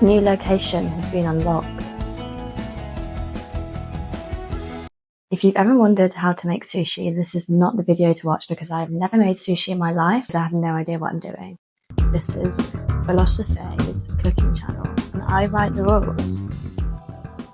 New location has been unlocked. If you've ever wondered how to make sushi, this is not the video to watch because I've never made sushi in my life, so I have no idea what I'm doing. This is Philosofay's cooking channel, and I write the rules.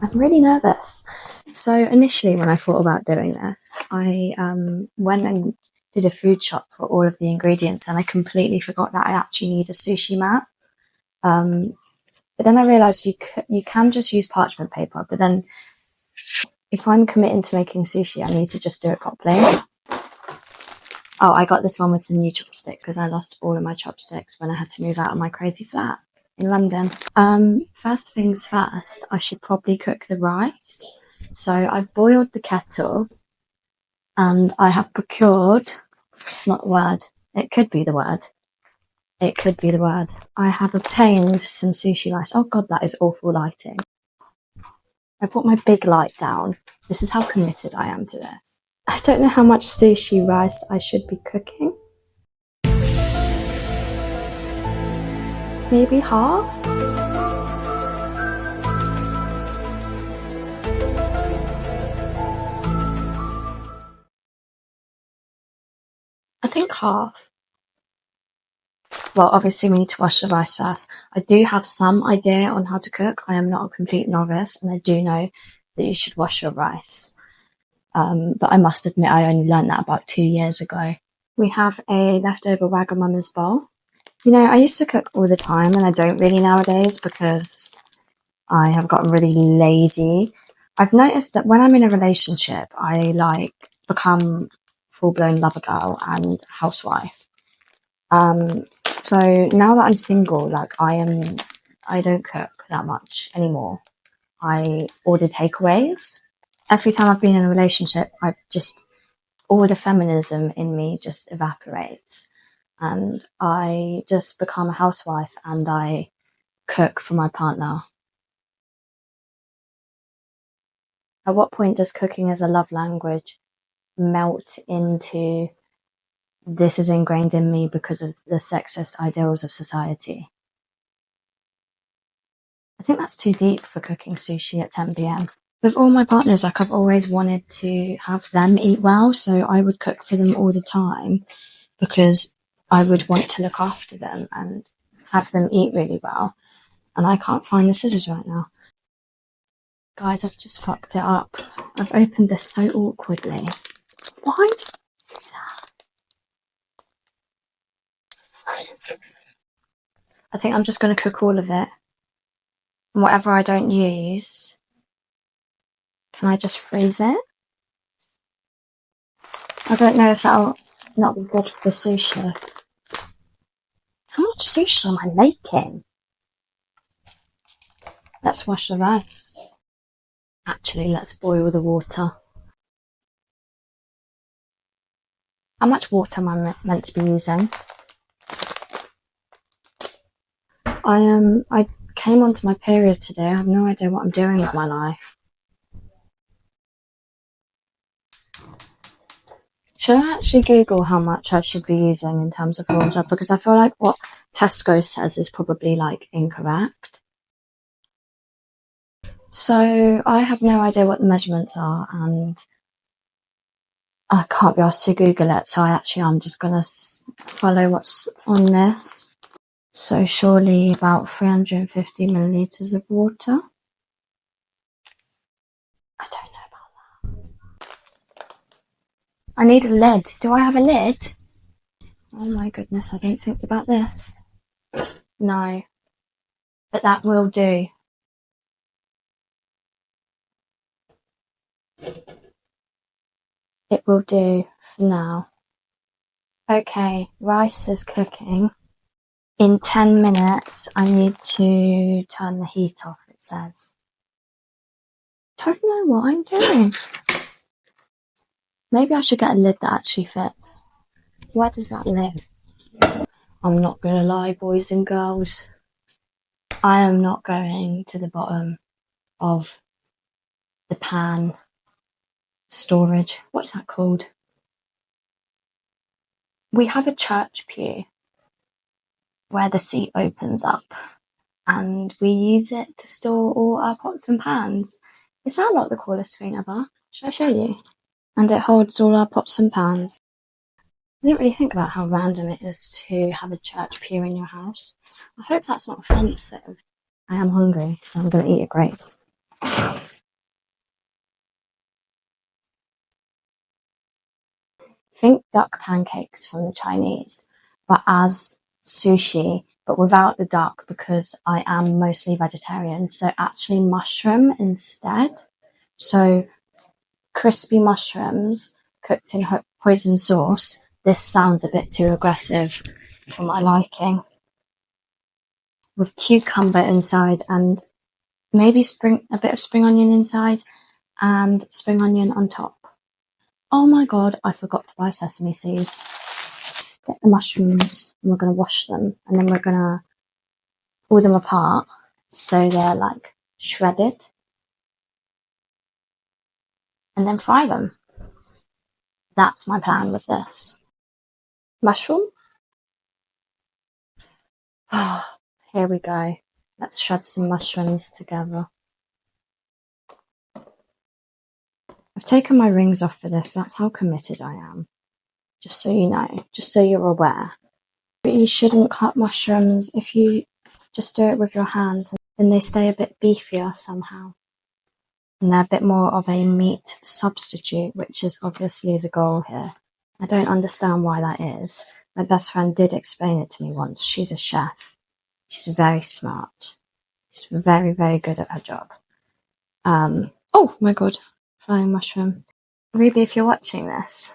I'm really nervous. So initially when I thought about doing this, I went and did a food shop for all of the ingredients, and I completely forgot that I actually need a sushi mat. But then I realised you can just use parchment paper, but then if I'm committing to making sushi, I need to just do it properly. Oh, I got this one with some new chopsticks because I lost all of my chopsticks when I had to move out of my crazy flat in London. First things first, I should probably cook the rice. So I've boiled the kettle and I have procured, it's not the word, it could be the word. It could be the word. I have obtained some sushi rice. Oh god, that is awful lighting. I put my big light down. This is how committed I am to this. I don't know how much sushi rice I should be cooking. Maybe half? I think half. Well, obviously we need to wash the rice first. I do have some idea on how to cook. I am not a complete novice, and I do know that you should wash your rice. But I must admit I only learned that about 2 years ago. We have a leftover Wagamama's bowl. You know, I used to cook all the time, and I don't really nowadays because I have gotten really lazy. I've noticed that when I'm in a relationship, I become full-blown lover girl and housewife. So now that I'm single, I don't cook that much anymore. I order takeaways. Every time I've been in a relationship, all the feminism in me just evaporates. And I just become a housewife and I cook for my partner. At what point does cooking as a love language melt into this is ingrained in me because of the sexist ideals of society? I think that's too deep for cooking sushi at 10 p.m. With all my partners, I've always wanted to have them eat well, so I would cook for them all the time because I would want to look after them and have them eat really well. And I can't find the scissors right now. Guys, I've just fucked it up. I've opened this so awkwardly. Why? I think I'm just going to cook all of it. And whatever I don't use, can I just freeze it? I don't know if that'll not be good for the sushi. How much sushi am I making? Let's wash the rice. Actually, let's boil the water. How much water am I meant to be using? I came onto my period today. I have no idea what I'm doing with my life. Should I actually Google how much I should be using in terms of water? Because I feel like what Tesco says is probably incorrect. So I have no idea what the measurements are, and I can't be asked to Google it. So I'm just gonna follow what's on this. So surely about 350 milliliters of water. I don't know about that. I need a lid. Do I have a lid? Oh my goodness, I didn't think about this. No. But that will do. It will do for now. Okay, rice is cooking. In 10 minutes, I need to turn the heat off, it says. Don't know what I'm doing. Maybe I should get a lid that actually fits. Where does that live? I'm not gonna lie, boys and girls. I am not going to the bottom of the pan storage. What is that called? We have a church pew where the seat opens up and we use it to store all our pots and pans. Is that not the coolest thing ever? Should I show you? And it holds all our pots and pans. I didn't really think about how random it is to have a church pew in your house. I hope that's not offensive. I am hungry, so I'm going to eat a grape. Think duck pancakes from the Chinese, but as sushi, but without the duck because I am mostly vegetarian. So actually mushroom instead. So crispy mushrooms cooked in hoisin sauce. This sounds a bit too aggressive for my liking. With cucumber inside and maybe a bit of spring onion inside and spring onion on top. Oh my god, I forgot to buy sesame seeds. Get the mushrooms and we're going to wash them and then we're going to pull them apart so they're like shredded and then fry them. That's my plan with this. Mushroom? Here we go. Let's shred some mushrooms together. I've taken my rings off for this. That's how committed I am. Just so you know, just so you're aware. But you shouldn't cut mushrooms if you just do it with your hands, then they stay a bit beefier somehow. And they're a bit more of a meat substitute, which is obviously the goal here. I don't understand why that is. My best friend did explain it to me once. She's a chef. She's very smart. She's very, very good at her job. Oh my god, flying mushroom. Ruby, if you're watching this,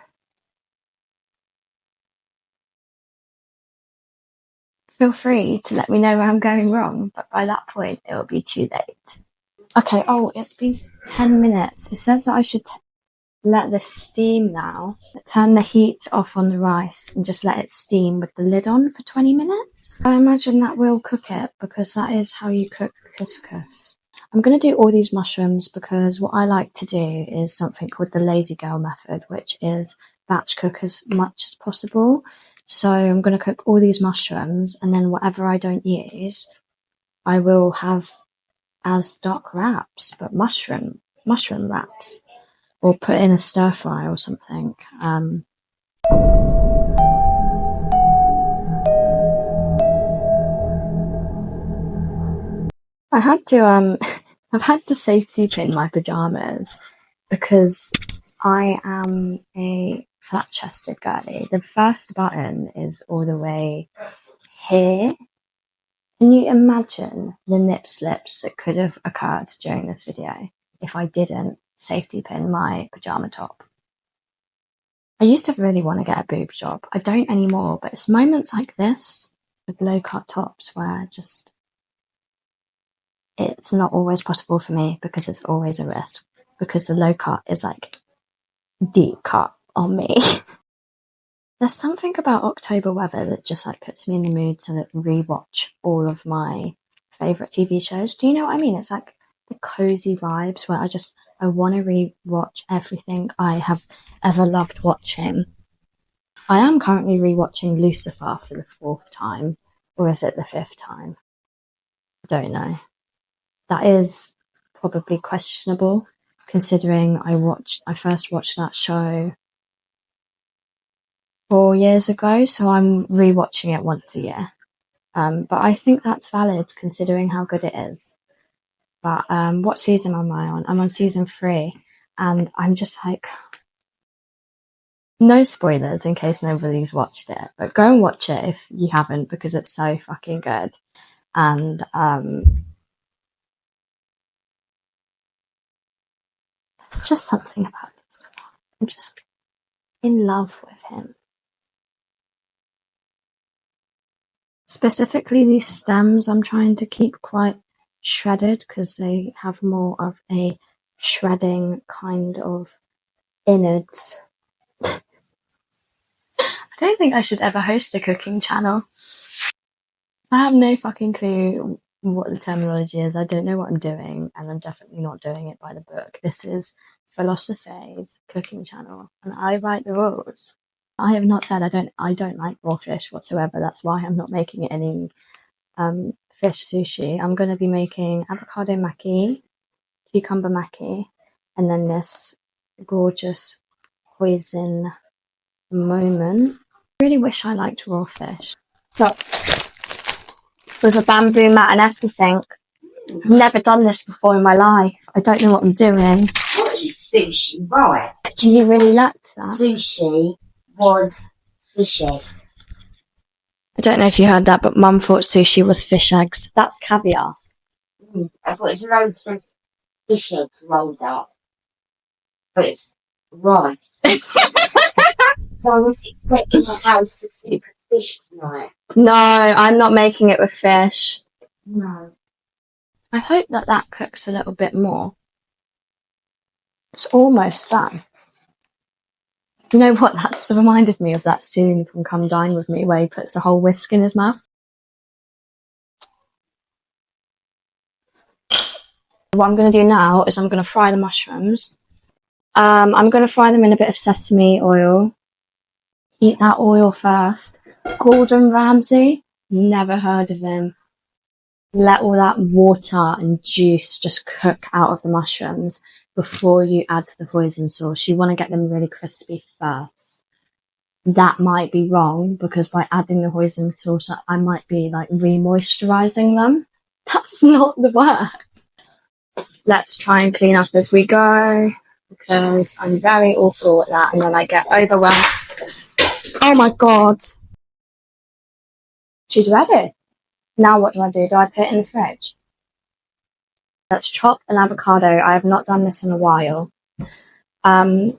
feel free to let me know where I'm going wrong, but by that point it will be too late. Okay, oh, it's been 10 minutes. It says that I should let this steam now. Turn the heat off on the rice and just let it steam with the lid on for 20 minutes. I imagine that will cook it because that is how you cook couscous. I'm going to do all these mushrooms because what I like to do is something called the lazy girl method, which is batch cook as much as possible. So I'm going to cook all these mushrooms and then whatever I don't use, I will have as duck wraps, but mushroom wraps, or put in a stir fry or something. I had to I've had to safety pin my pajamas because I am a flat-chested girly. The first button is all the way here. Can you imagine the nip slips that could have occurred during this video if I didn't safety pin my pajama top? I used to really want to get a boob job. I don't anymore, but it's moments like this, with low-cut tops, where just it's not always possible for me because it's always a risk, because the low cut is like deep cut on me. There's something about October weather that just like puts me in the mood to rewatch all of my favourite TV shows. Do you know what I mean? It's like the cozy vibes where I want to rewatch everything I have ever loved watching. I am currently rewatching Lucifer for the 4th time, or is it the 5th time? I don't know. That is probably questionable, considering I first watched that show 4 years ago, so I'm rewatching it once a year. But I think that's valid considering how good it is. But what season am I on? I'm on season 3, and I'm just like, no spoilers in case nobody's watched it, but go and watch it if you haven't because it's so fucking good. And there's just something about it. I'm just in love with him. Specifically, these stems I'm trying to keep quite shredded because they have more of a shredding kind of innards. I don't think I should ever host a cooking channel. I have no fucking clue what the terminology is. I don't know what I'm doing, and I'm definitely not doing it by the book. This is Philosofay's cooking channel, and I write the rules. I have not said I don't like raw fish whatsoever. That's why I'm not making any fish sushi. I'm going to be making avocado maki, cucumber maki, and then this gorgeous hoisin moment. I really wish I liked raw fish. So, with a bamboo mat and everything. I've never done this before in my life. I don't know what I'm doing. What is sushi, right? Do you really like that? Sushi was fish eggs. I don't know if you heard that, but Mum thought sushi was fish eggs. That's caviar. I thought it was loads of fish eggs rolled up. But it's rice. So I was expecting a house of soup of fish tonight. No, I'm not making it with fish. No. I hope that that cooks a little bit more. It's almost done. You know what? That just reminded me of that scene from Come Dine With Me where he puts the whole whisk in his mouth. What I'm going to do now is I'm going to fry the mushrooms. I'm going to fry them in a bit of sesame oil. Heat that oil first. Gordon Ramsay? Never heard of him. Let all that water and juice just cook out of the mushrooms before you add the hoisin sauce. You want to get them really crispy first. That might be wrong because by adding the hoisin sauce, I might be like re-moisturising them. That's not the word. Let's try and clean up as we go because I'm very awful at that and then I get overwhelmed. Oh my god. She's ready. Now what do I do? Do I put it in the fridge? Let's chop an avocado. I have not done this in a while. And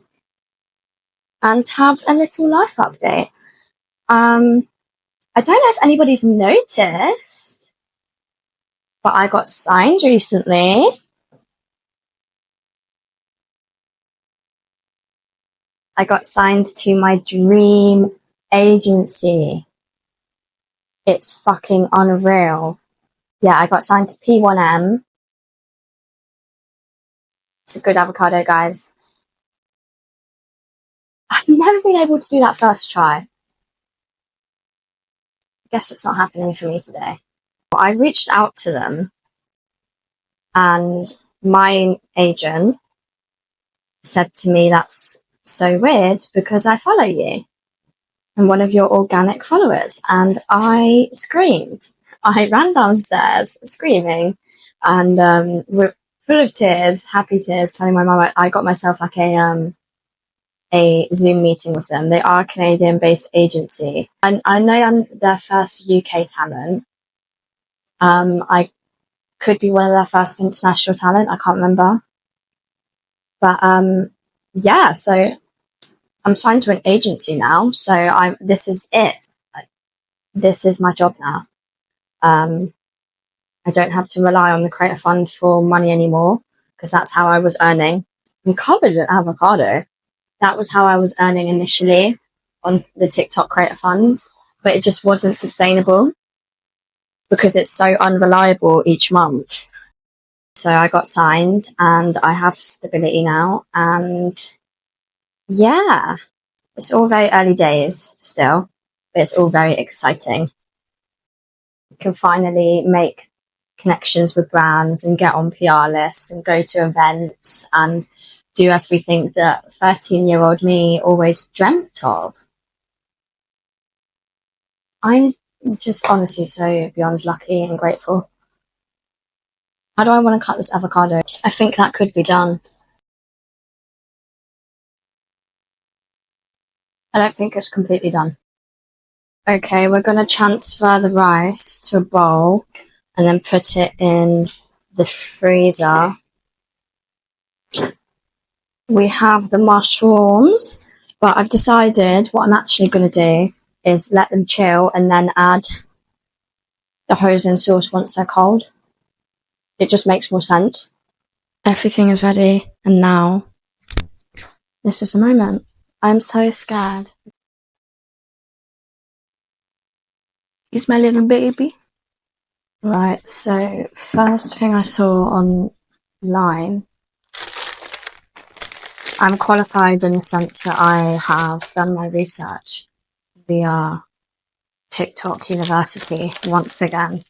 have a little life update. I don't know if anybody's noticed, but I got signed recently. I got signed to my dream agency. It's fucking unreal. Yeah, I got signed to P1M. It's a good avocado, guys. I've never been able to do that first try. I guess it's not happening for me today. I reached out to them and my agent said to me, that's so weird because I follow you. I'm one of your organic followers. And I screamed. I ran downstairs screaming and full of tears, happy tears, telling my mum I got myself like a Zoom meeting with them. They are a Canadian-based agency. And I know I'm their first UK talent. I could be one of their first international talent. I can't remember. But yeah, so I'm signed to an agency now. So this is it. This is my job now. I don't have to rely on the Creator Fund for money anymore because that's how I was earning. I'm covered in avocado. That was how I was earning initially on the TikTok Creator Fund, but it just wasn't sustainable because it's so unreliable each month. So I got signed and I have stability now. And yeah, it's all very early days still, but it's all very exciting. You can finally make connections with brands and get on PR lists and go to events and do everything that 13-year-old me always dreamt of. I'm just honestly so beyond lucky and grateful. How do I want to cut this avocado? I think that could be done. I don't think it's completely done. Okay, we're going to transfer the rice to a bowl and then put it in the freezer. We have the mushrooms, but I've decided what I'm actually going to do is let them chill and then add the hoisin sauce once they're cold. It just makes more sense. Everything is ready, and now this is the moment. I'm so scared. He's my little baby. Right, so first thing I saw online, I'm qualified in the sense that I have done my research via TikTok University once again.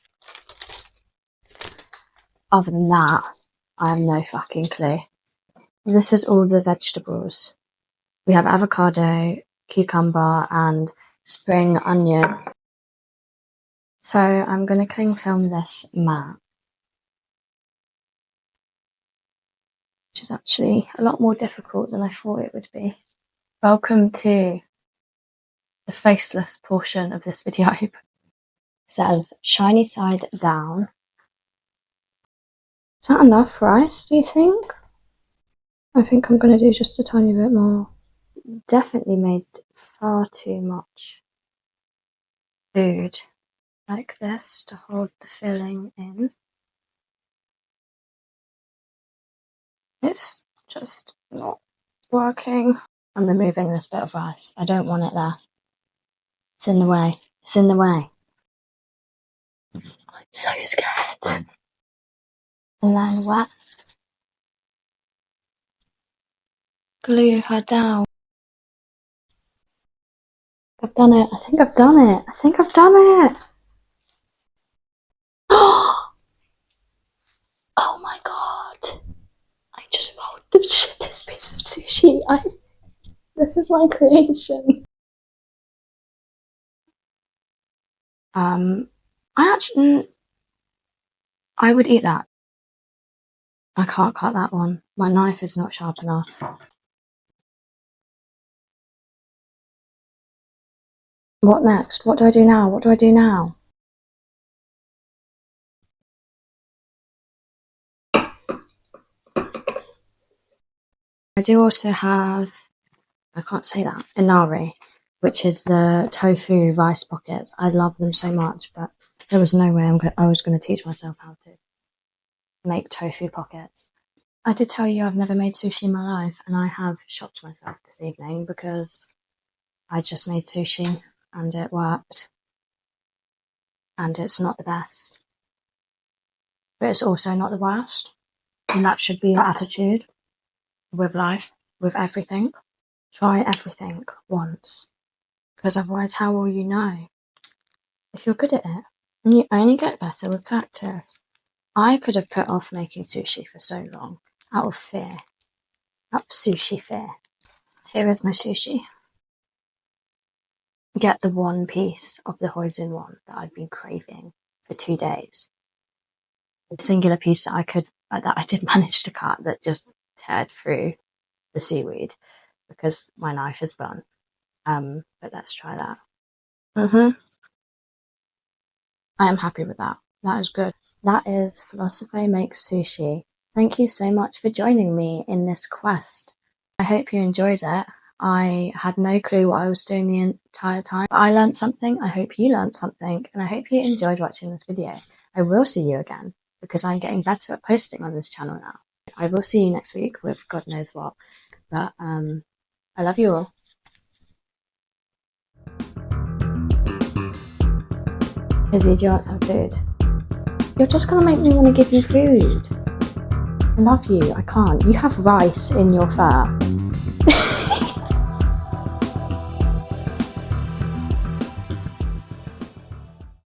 Other than that, I have no fucking clue. This is all the vegetables. We have avocado, cucumber, and spring onion. So I'm going to cling film this mat, which is actually a lot more difficult than I thought it would be. Welcome to the faceless portion of this video. It says shiny side down. Is that enough rice, do you think? I think I'm going to do just a tiny bit more. Definitely made far too much food like this to hold the filling in. It's just not working. I'm removing this bit of rice. I don't want it there. It's in the way. It's in the way. I'm so scared. And then what? Glue her down. I've done it. I think I've done it. I think I've done it. Oh my god. I just rolled the shittest piece of sushi. This is my creation. I would eat that. I can't cut that one. My knife is not sharp enough. What next? What do I do now? What do I do now? I do also have, I can't say that, inari, which is the tofu rice pockets. I love them so much, but there was no way I was going to teach myself how to make tofu pockets. I did tell you I've never made sushi in my life, and I have shocked myself this evening because I just made sushi and it worked. And it's not the best. But it's also not the worst. And that should be your attitude with life, with everything. Try everything once. Because otherwise, how will you know if you're good at it? And you only get better with practice. I could have put off making sushi for so long, out of fear. Out of sushi fear. Here is my sushi. Get the one piece of the hoisin one that I've been craving for 2 days. A singular piece that I did manage to cut that just teared through the seaweed because my knife is blunt. But let's try that. I am happy with that. That is good. That is Philosofay Makes Sushi. Thank you so much for joining me in this quest. I hope you enjoyed it. I had no clue what I was doing the entire time. I learned something. I hope you learned something. And I hope you enjoyed watching this video. I will see you again because I'm getting better at posting on this channel now. I will see you next week with God knows what. But I love you all. Izzy, do you want some food? You're just gonna make me want to give you food. I love you. I can't. You have rice in your fur.